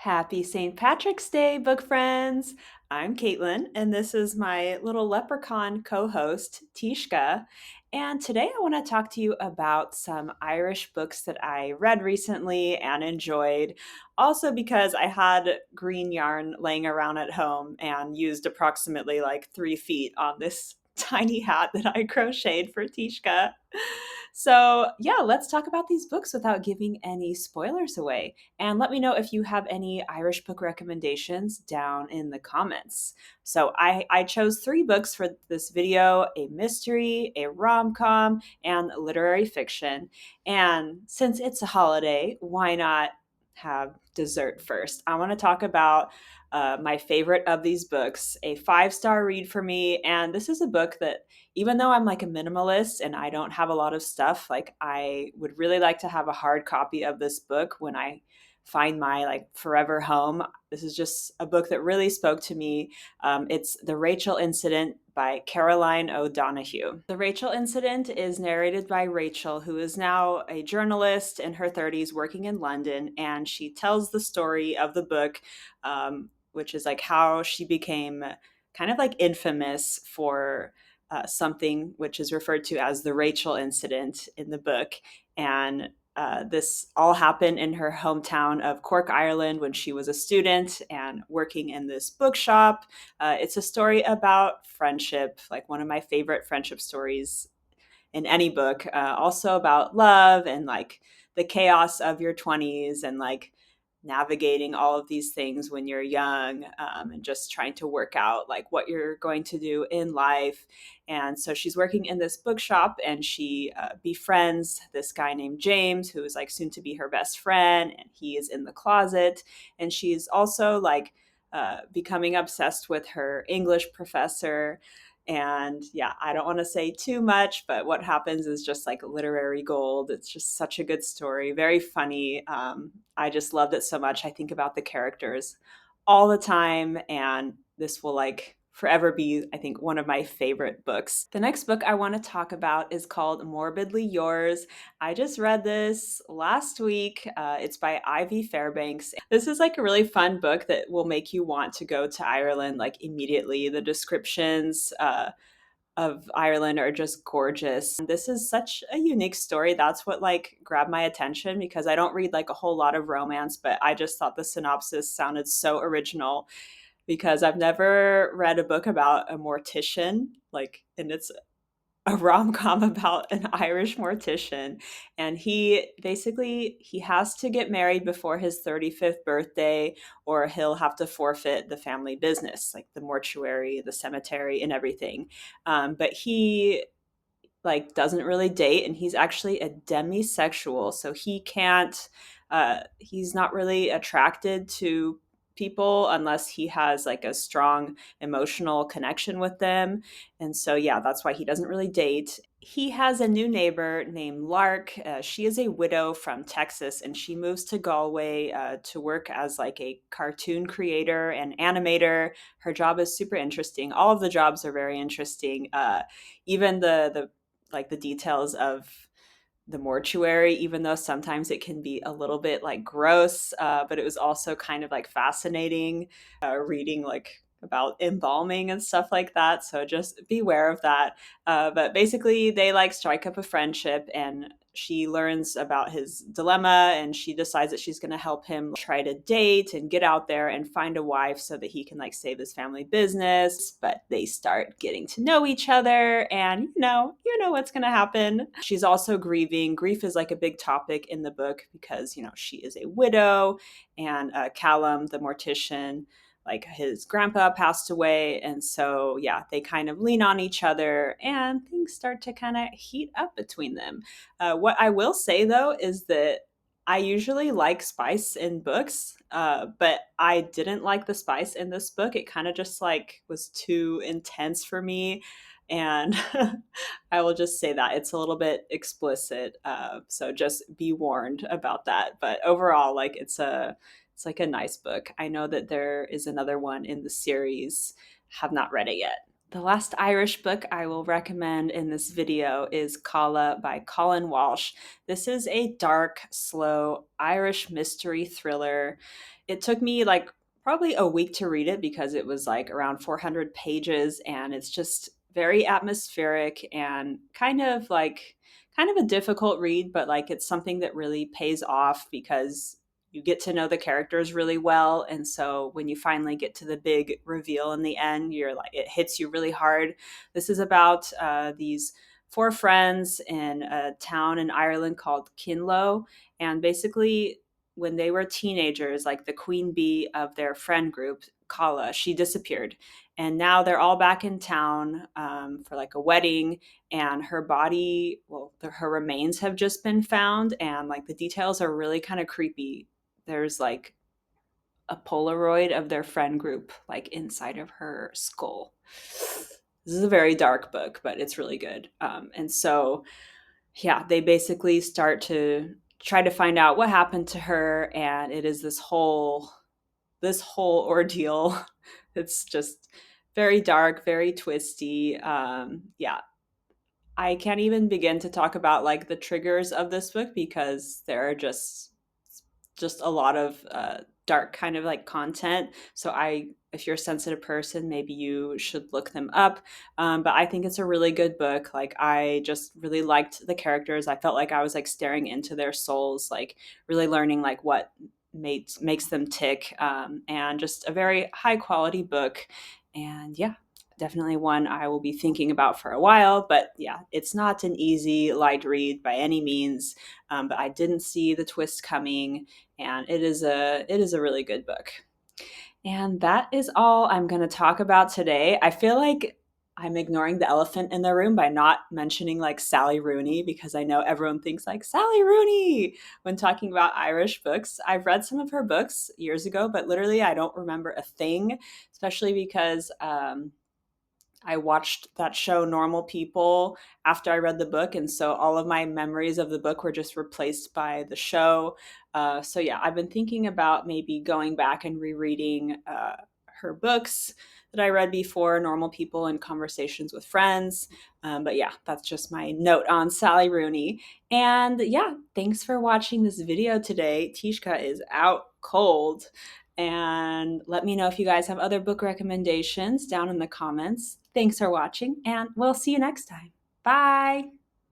Happy St. Patrick's Day, book friends! I'm Caitlin, and this is my little leprechaun co host, Tishka. And today I want to talk to you about some Irish books that I read recently and enjoyed. Also, because I had green yarn laying around at home and used approximately like 3 feet on this tiny hat that I crocheted for Tishka. So, yeah, let's talk about these books without giving any spoilers away. And let me know if you have any Irish book recommendations down in the comments. So I chose three books for this video: a mystery, a rom com, and literary fiction. And since it's a holiday, why not have dessert first? I want to talk about my favorite of these books, a 5-star read for me. And this is a book that, even though I'm like a minimalist and I don't have a lot of stuff, like I would really like to have a hard copy of this book when I find my like forever home. This is just a book that really spoke to me. It's The Rachel Incident by Caroline O'Donoghue. The Rachel Incident is narrated by Rachel, who is now a journalist in her 30s working in London, and she tells the story of the book, which is like how she became kind of like infamous for something which is referred to as the Rachel incident in the book. And this all happened in her hometown of Cork, Ireland, when she was a student and working in this bookshop. It's a story about friendship, like one of my favorite friendship stories in any book. Also about love and like the chaos of your 20s and like navigating all of these things when you're young, and just trying to work out like what you're going to do in life. And so she's working in this bookshop and she befriends this guy named James, who is like soon to be her best friend, and he is in the closet. And she's also like becoming obsessed with her English professor. And yeah, I don't want to say too much, but what happens is just like literary gold. It's just such a good story, very funny. I just loved it so much. I think about the characters all the time, and this will like forever be, I think, one of my favorite books. The next book I want to talk about is called Morbidly Yours. I just read this last week. It's by Ivy Fairbanks. This is like a really fun book that will make you want to go to Ireland like immediately. The descriptions of Ireland are just gorgeous. This is such a unique story. That's what like grabbed my attention, because I don't read like a whole lot of romance, but I just thought the synopsis sounded so original, because I've never read a book about a mortician, like, and it's a rom-com about an Irish mortician. And he has to get married before his 35th birthday, or he'll have to forfeit the family business, like the mortuary, the cemetery, and everything. But he like doesn't really date, and he's actually a demisexual, so he's not really attracted to people unless he has like a strong emotional connection with them. And so yeah, that's why he doesn't really date. He has a new neighbor named Lark. She is a widow from Texas, and she moves to Galway to work as like a cartoon creator and animator. Her job is super interesting. All of the jobs are very interesting. Even the like the details of the mortuary, even though sometimes it can be a little bit like gross, but it was also kind of like fascinating reading like about embalming and stuff like that. So just beware of that. But basically, they like strike up a friendship, and she learns about his dilemma, and she decides that she's going to help him try to date and get out there and find a wife so that he can like save his family business. But they start getting to know each other, and you know what's going to happen. She's also grieving. Grief is like a big topic in the book, because she is a widow, and Callum, the mortician, like his grandpa passed away. And so yeah, they kind of lean on each other, and things start to kind of heat up between them. What I will say though is that I usually like spice in books, but I didn't like the spice in this book. It kind of just like was too intense for me. And I will just say that it's a little bit explicit, so just be warned about that. But overall, like it's like a nice book. I know that there is another one in the series. Have not read it yet. The last Irish book I will recommend in this video is Calla by Colin Walsh. This is a dark, slow Irish mystery thriller. It took me like probably a week to read it because it was like around 400 pages, and it's just very atmospheric and kind of a difficult read, but like it's something that really pays off because you get to know the characters really well, and so when you finally get to the big reveal in the end, you're like, it hits you really hard. This is about these four friends in a town in Ireland called Kinlow, and basically when they were teenagers, like the queen bee of their friend group, Kala, she disappeared, and now they're all back in town for like a wedding, and her body, well, her remains have just been found, and like the details are really kind of creepy. There's like a Polaroid of their friend group like inside of her skull. This is a very dark book, but it's really good. And so, yeah, they basically start to try to find out what happened to her, and it is this whole ordeal. It's just very dark, very twisty. Yeah, I can't even begin to talk about like the triggers of this book because there are just a lot of dark kind of like content. So if you're a sensitive person, maybe you should look them up. But I think it's a really good book. Like I just really liked the characters. I felt like I was like staring into their souls, like really learning like what makes them tick. And just a very high quality book. And yeah, definitely one I will be thinking about for a while. But yeah, it's not an easy light read by any means. But I didn't see the twist coming, and it is a really good book. And that is all I'm going to talk about today. I feel like I'm ignoring the elephant in the room by not mentioning like Sally Rooney, because I know everyone thinks like Sally Rooney when talking about Irish books. I've read some of her books years ago, but literally I don't remember a thing, especially because I watched that show Normal People after I read the book, and so all of my memories of the book were just replaced by the show. So yeah, I've been thinking about maybe going back and rereading her books that I read before, Normal People and Conversations with Friends. But yeah, that's just my note on Sally Rooney. And yeah, thanks for watching this video today. Tishka is out cold. And let me know if you guys have other book recommendations down in the comments. Thanks for watching, and we'll see you next time. Bye.